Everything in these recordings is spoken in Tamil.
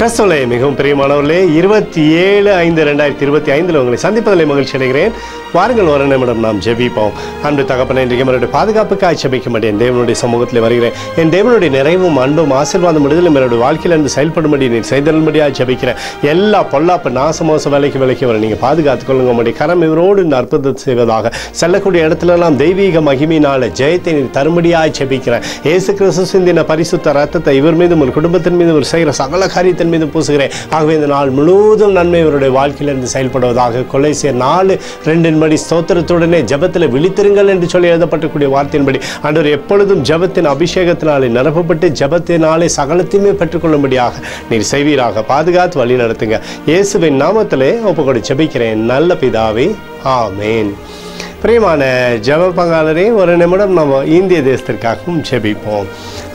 கிறிஸ்துவிலே மிகவும் பிரியமானவர்களே, 27/5/2025 உங்களை சந்திப்பதில் மகிழ்ச்சி அடைகிறேன். வாருங்கள், ஒரு நிமிடம் நாம் ஜெபிப்போம். அன்பு தகப்பனே, இன்றைக்கு என்னுடைய பாதுகாப்புக்காக ஜெபிக்கும்படி என் தேவனுடைய சமூகத்தில் வருகிறேன். என் தேவனுடைய நிறைவும் அன்பும் ஆசீர்வாதம் விடுதலும் என்னுடைய வாழ்க்கையில் இருந்து செயல்படும்படி நீர் செய்தல்படியாக ஜெபிக்கிறேன். எல்லா பொல்லாப்பு நாசமோச விலைக்கு வர நீங்கள் பாதுகாத்துக் கொள்ளுங்க. உங்களுடைய கரம் இவரோடு இந்த அற்புதத்தை செய்வதாக. செல்லக்கூடிய இடத்துலலாம் தெய்வீக மகிமையினால ஜெயத்தை நீர் தரும்படியாக ஜெபிக்கிறேன். இயேசு கிறிஸ்து சிந்தின பரிசுத்த ரத்தத்தை இவர் மீதும் ஒரு குடும்பத்தின் மீது ஒரு செய்கிற சகல காரியத்தின் மீது பூசுகிறேன். ஆகவே இந்த நாள் முழுவதும் நன்மை இவருடைய வாழ்க்கையிலிருந்து செயல்படுவதாக. கொலைசியர் 4:2 ஸ்தோத்திரத்துடனே ஜபத்தில் விழித்திருங்கள் என்று சொல்லி எழுதப்பட்டக்கூடிய வார்த்தையின்படி ஆண்டவர் எப்பொழுதும் ஜபத்தின் அபிஷேகத்தினாலே நிரப்பப்பட்டு ஜபத்தினாலே சகலத்தையுமே பெற்றுக்கொள்ளும்படியாக நீர் செய்வீராக. பாதுகாத்து வழி நடத்துங்க. இயேசுவின் நாமத்திலே ஒப்புக்கொடு ஜெபிக்கிறேன் நல்ல பிதாவே, ஆமேன். பிரியமான ஜப பங்காளரே, ஒரு நிமிடம் நம்ம இந்திய தேசத்திற்காகவும் ஜெபிப்போம்.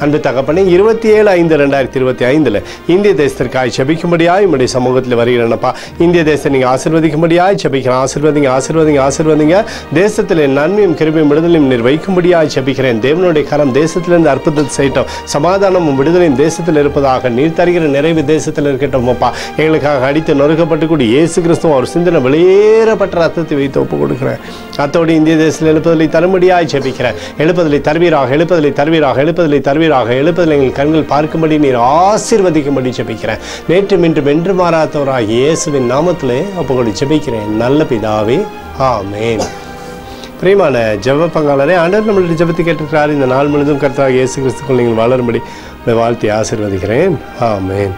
அன்பு தகப்பனே, 27/5/2025 இந்திய தேசத்திற்காக ஜெபிக்கும்படியாக உங்களுடைய சமூகத்தில் வருகிறேன்னப்பா. இந்திய தேசத்தை நீங்கள் ஆசீர்வதிக்கும்படியாக ஜெபிக்கிறேன். ஆசீர்வதிங்க. தேசத்தில் நன்மையும் கிருபையும் விடுதலையும் நீர் வைக்கும்படியாக ஜெபிக்கிறேன். தேவனுடைய கரம் தேசத்திலிருந்து அற்புதத்தை செய்யட்டும். சமாதானமும் விடுதலையும் தேசத்தில் இருப்பதாக. நீர் தருகிற நிறைவு தேசத்தில் இருக்கட்டும் அப்பா. எங்களுக்காக அடித்து நொறுக்கப்பட்டுக்கூடிய இயேசு கிறிஸ்துவ அவர் சிந்தனை வெளியேறப்பட்ட ரத்தத்தை வைத்து ஒப்புக் கொடுக்கிறேன். அத்தோடு இந்திய தேசத்தில் எழுப்புதலை தரும்படியாக ஜெபிக்கிறேன். எழுப்புதலை தருவீராக. எங்கள் கண்கள் பார்க்கும்படி நீர் ஆசீர்வதிக்கும்படி ஜெபிக்கிறேன். நேற்றும் இன்றும் என்று மாறாதவராக இயேசுவின் நாமத்திலே ஒப்புக்கொடு ஜெபிக்கிறேன் நல்ல பிதாவே, ஆமேன். பிரியமான ஜெப பங்காளரே, ஆண்டவர் நம்மளுடைய ஜெபத்தை கேட்டிருக்கிறார். இந்த நாள் முழுவதும் கர்த்தராகிய இயேசு கிறிஸ்துக்குள் நீங்கள் வளரும்படி வாழ்த்தி ஆசீர்வதிக்கிறேன். ஆமேன்.